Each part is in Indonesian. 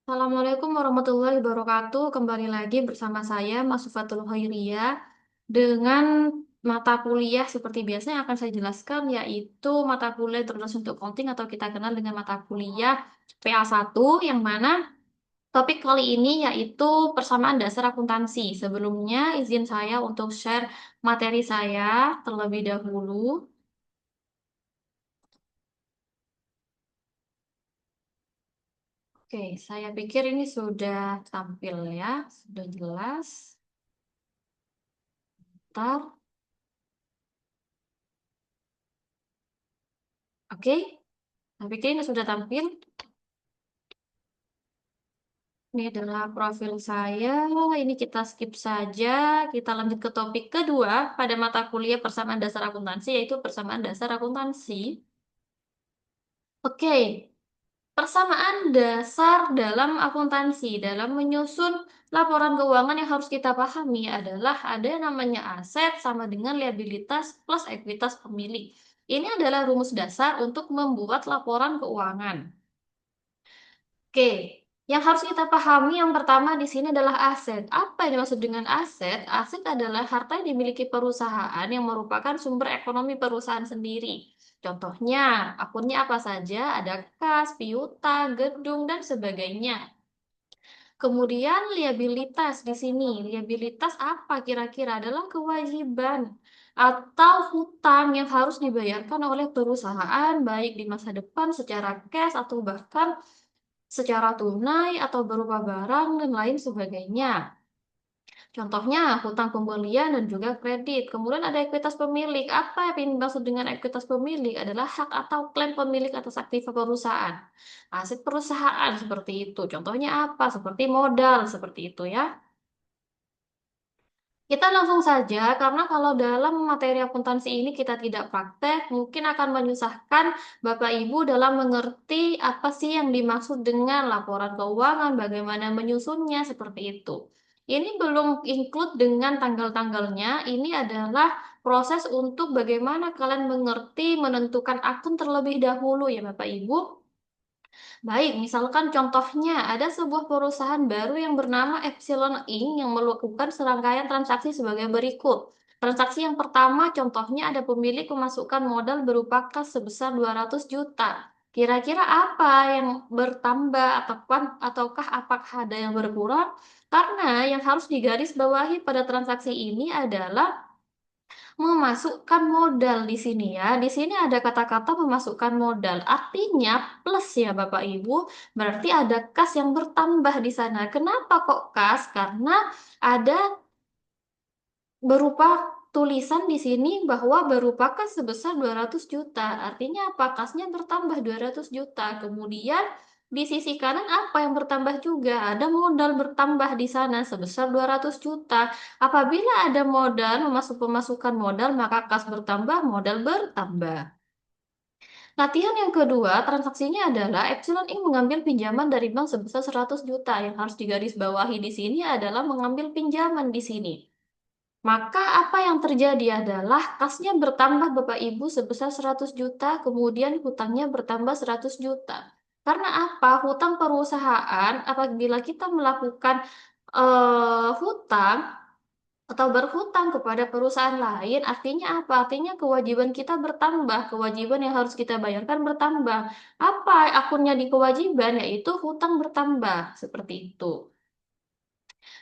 Assalamualaikum warahmatullahi wabarakatuh. Kembali lagi bersama saya, Mas Khairiyah, dengan mata kuliah seperti biasa yang akan saya jelaskan, yaitu mata kuliah Introduction to Accounting atau kita kenal dengan mata kuliah PA1, yang mana topik kali ini yaitu persamaan dasar akuntansi. Sebelumnya, izin saya untuk share materi saya terlebih dahulu. Oke, saya pikir ini sudah tampil ya, sudah jelas. Ntar. Oke, saya pikir ini sudah tampil. Ini adalah profil saya. Ini kita skip saja. Kita lanjut ke topik kedua pada mata kuliah persamaan dasar akuntansi, yaitu persamaan dasar akuntansi. Oke, persamaan dasar dalam akuntansi, dalam menyusun laporan keuangan yang harus kita pahami adalah ada yang namanya aset sama dengan liabilitas plus ekuitas pemilik. Ini adalah rumus dasar untuk membuat laporan keuangan. Oke, yang harus kita pahami yang pertama di sini adalah aset. Apa yang dimaksud dengan aset? Aset adalah harta yang dimiliki perusahaan yang merupakan sumber ekonomi perusahaan sendiri. Contohnya, akunnya apa saja? Ada kas, piutang, gedung, dan sebagainya. Kemudian liabilitas di sini. Liabilitas apa kira-kira? Adalah kewajiban atau hutang yang harus dibayarkan oleh perusahaan baik di masa depan secara cash atau bahkan secara tunai atau berupa barang dan lain sebagainya. Contohnya hutang pembelian dan juga kredit. Kemudian ada ekuitas pemilik. Apa yang dimaksud dengan ekuitas pemilik? Adalah hak atau klaim pemilik atas aktiva perusahaan. Aset perusahaan seperti itu. Contohnya apa? Seperti modal seperti itu ya. Kita langsung saja, karena kalau dalam materi akuntansi ini kita tidak praktek, mungkin akan menyusahkan Bapak Ibu dalam mengerti apa sih yang dimaksud dengan laporan keuangan, bagaimana menyusunnya, seperti itu. Ini belum include dengan tanggal-tanggalnya, ini adalah proses untuk bagaimana kalian mengerti menentukan akun terlebih dahulu ya Bapak Ibu. Baik, misalkan contohnya ada sebuah perusahaan baru yang bernama Epsilon Inc. yang melakukan serangkaian transaksi sebagai berikut. Transaksi yang pertama contohnya ada pemilik memasukkan modal berupa kas sebesar 200 juta. Kira-kira apa yang bertambah ataukah apakah ada yang berkurang? Karena yang harus digarisbawahi pada transaksi ini adalah memasukkan modal di sini ya. Di sini ada kata-kata memasukkan modal. Artinya plus ya Bapak Ibu. Berarti ada kas yang bertambah di sana. Kenapa kok kas? Karena ada berupa tulisan di sini bahwa berupa kas sebesar 200 juta. Artinya apa? Kasnya bertambah 200 juta. Kemudian di sisi kanan apa yang bertambah juga? Ada modal bertambah di sana sebesar 200 juta. Apabila ada modal, pemasukan modal, maka kas bertambah, modal bertambah. Latihan yang kedua, transaksinya adalah Epsilon Inc. mengambil pinjaman dari bank sebesar 100 juta. Yang harus digarisbawahi di sini adalah mengambil pinjaman di sini. Maka apa yang terjadi adalah kasnya bertambah Bapak Ibu sebesar 100 juta, kemudian hutangnya bertambah 100 juta. Karena apa? Hutang perusahaan, apabila kita melakukan hutang atau berhutang kepada perusahaan lain, artinya apa? Artinya kewajiban kita bertambah, kewajiban yang harus kita bayarkan bertambah. Apa akunnya di kewajiban? Yaitu hutang bertambah, seperti itu.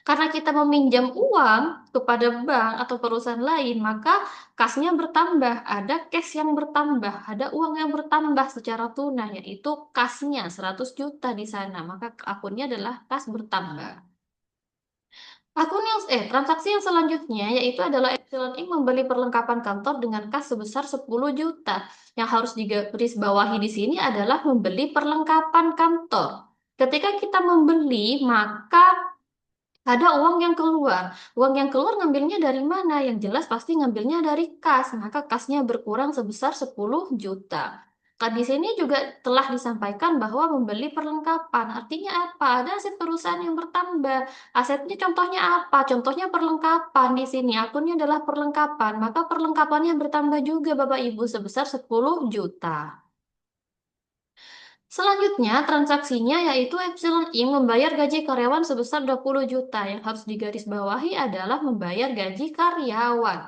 Karena kita meminjam uang kepada bank atau perusahaan lain, maka kasnya bertambah, ada cash yang bertambah, ada uang yang bertambah secara tunai, yaitu kasnya 100 juta di sana, maka akunnya adalah kas bertambah. Transaksi yang selanjutnya yaitu adalah Epsilon Inc. membeli perlengkapan kantor dengan kas sebesar 10 juta. Yang harus digarisbawahi di sini adalah membeli perlengkapan kantor. Ketika kita membeli, maka ada uang yang keluar. Uang yang keluar ngambilnya dari mana? Yang jelas pasti ngambilnya dari kas. Maka kasnya berkurang sebesar 10 juta. Kan di sini juga telah disampaikan bahwa membeli perlengkapan. Artinya apa? Ada aset perusahaan yang bertambah. Asetnya contohnya apa? Contohnya perlengkapan di sini. Akunnya adalah perlengkapan. Maka perlengkapannya bertambah juga Bapak Ibu sebesar 10 juta. Selanjutnya, transaksinya yaitu Epsilon Inc. membayar gaji karyawan sebesar 20 juta. Yang harus digarisbawahi adalah membayar gaji karyawan.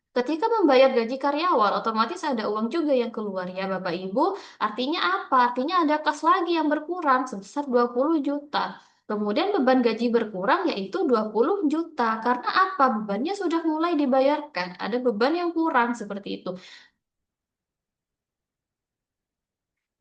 Ketika membayar gaji karyawan, otomatis ada uang juga yang keluar ya Bapak Ibu. Artinya apa? Artinya ada kas lagi yang berkurang sebesar 20 juta. Kemudian beban gaji berkurang yaitu 20 juta. Karena apa? Bebannya sudah mulai dibayarkan. Ada beban yang kurang seperti itu.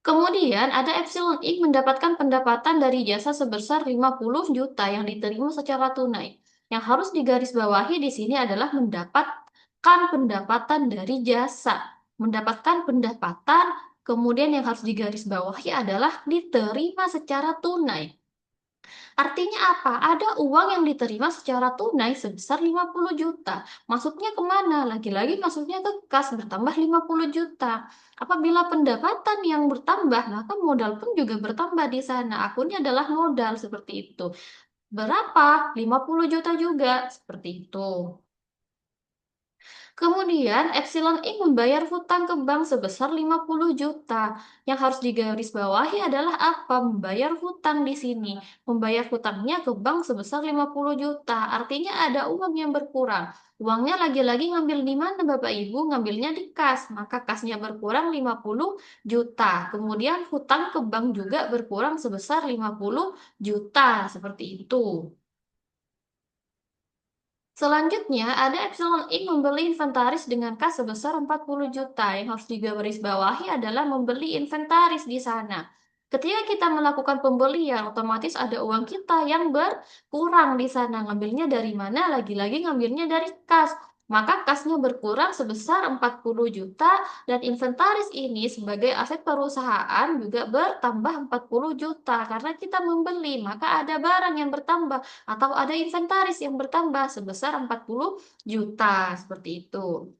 Kemudian ada Epsilon Inc. mendapatkan pendapatan dari jasa sebesar 50 juta yang diterima secara tunai. Yang harus digarisbawahi di sini adalah mendapatkan pendapatan dari jasa. Mendapatkan pendapatan, kemudian yang harus digarisbawahi adalah diterima secara tunai. Artinya apa? Ada uang yang diterima secara tunai sebesar 50 juta. Masuknya kemana? Lagi-lagi masuknya ke kas bertambah 50 juta. Apabila pendapatan yang bertambah, maka modal pun juga bertambah di sana. Akunnya adalah modal seperti itu. Berapa? 50 juta juga. Seperti itu. Kemudian, Epsilon Inc. membayar hutang ke bank sebesar 50 juta. Yang harus digarisbawahi adalah apa? Membayar hutang di sini. Membayar hutangnya ke bank sebesar 50 juta. Artinya ada uang yang berkurang. Uangnya lagi-lagi ngambil di mana Bapak Ibu? Ngambilnya di kas. Maka kasnya berkurang 50 juta. Kemudian hutang ke bank juga berkurang sebesar 50 juta. Seperti itu. Selanjutnya, ada Epsilon Inc. membeli inventaris dengan kas sebesar 40 juta. Yang harus digarisbawahi adalah membeli inventaris di sana. Ketika kita melakukan pembelian, otomatis ada uang kita yang berkurang di sana. Ngambilnya dari mana? Lagi-lagi ngambilnya dari kas. Maka kasnya berkurang sebesar 40 juta dan inventaris ini sebagai aset perusahaan juga bertambah 40 juta. Karena kita membeli, maka ada barang yang bertambah atau ada inventaris yang bertambah sebesar 40 juta, seperti itu.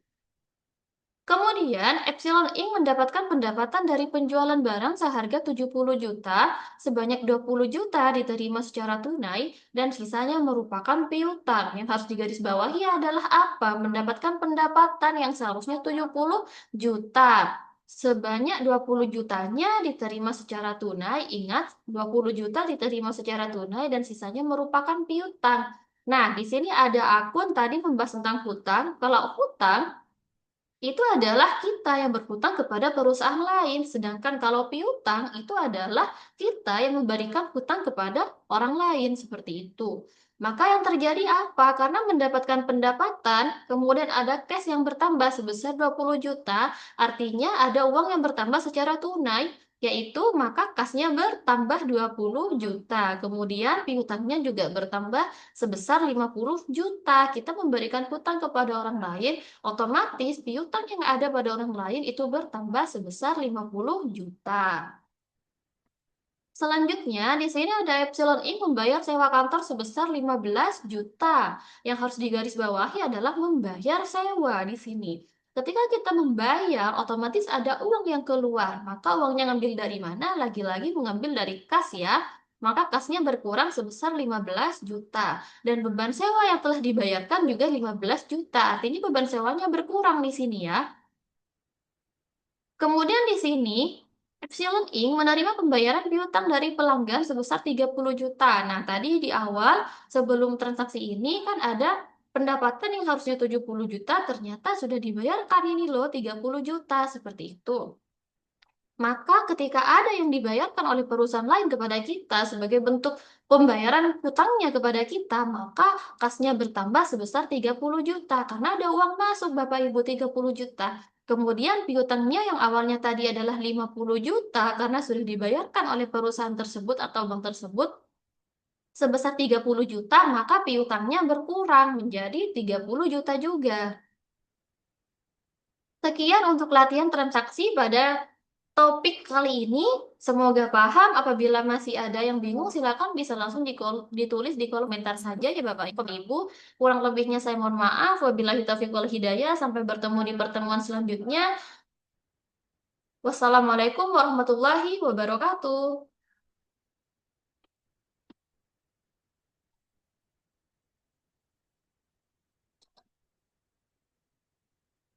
Kemudian, Epsilon Inc. mendapatkan pendapatan dari penjualan barang seharga 70 juta, sebanyak 20 juta diterima secara tunai, dan sisanya merupakan piutang. Yang harus digarisbawahi adalah apa? Mendapatkan pendapatan yang seharusnya 70 juta. Sebanyak 20 jutanya diterima secara tunai, ingat 20 juta diterima secara tunai dan sisanya merupakan piutang. Nah, di sini ada akun tadi membahas tentang hutang. Kalau hutang itu adalah kita yang berhutang kepada perusahaan lain, sedangkan kalau piutang itu adalah kita yang memberikan hutang kepada orang lain, seperti itu. Maka yang terjadi apa? Karena mendapatkan pendapatan, kemudian ada cash yang bertambah sebesar 20 juta, artinya ada uang yang bertambah secara tunai, yaitu maka kasnya bertambah 20 juta. Kemudian piutangnya juga bertambah sebesar 50 juta. Kita memberikan hutang kepada orang lain, otomatis piutang yang ada pada orang lain itu bertambah sebesar 50 juta. Selanjutnya, di sini ada Epsilon Inc. membayar sewa kantor sebesar 15 juta. Yang harus digarisbawahi adalah membayar sewa di sini. Ketika kita membayar, otomatis ada uang yang keluar. Maka uangnya ngambil dari mana? Lagi-lagi mengambil dari kas ya. Maka kasnya berkurang sebesar 15 juta. Dan beban sewa yang telah dibayarkan juga 15 juta. Artinya beban sewanya berkurang di sini ya. Kemudian di sini, Epsilon Inc. menerima pembayaran piutang dari pelanggan sebesar 30 juta. Nah, tadi di awal sebelum transaksi ini kan ada pendapatan yang harusnya 70 juta, ternyata sudah dibayarkan ini loh 30 juta, seperti itu. Maka ketika ada yang dibayarkan oleh perusahaan lain kepada kita sebagai bentuk pembayaran hutangnya kepada kita, maka kasnya bertambah sebesar 30 juta karena ada uang masuk Bapak Ibu 30 juta. Kemudian piutangnya yang awalnya tadi adalah 50 juta karena sudah dibayarkan oleh perusahaan tersebut atau bank tersebut sebesar 30 juta, maka piutangnya berkurang menjadi 30 juta juga. Sekian untuk latihan transaksi pada topik kali ini. Semoga paham. Apabila masih ada yang bingung, silakan bisa langsung ditulis di kolom komentar saja ya Bapak Ibu. Kurang lebihnya saya mohon maaf. Wabillahi taufiq wal hidayah. Sampai bertemu di pertemuan selanjutnya. Wassalamualaikum warahmatullahi wabarakatuh.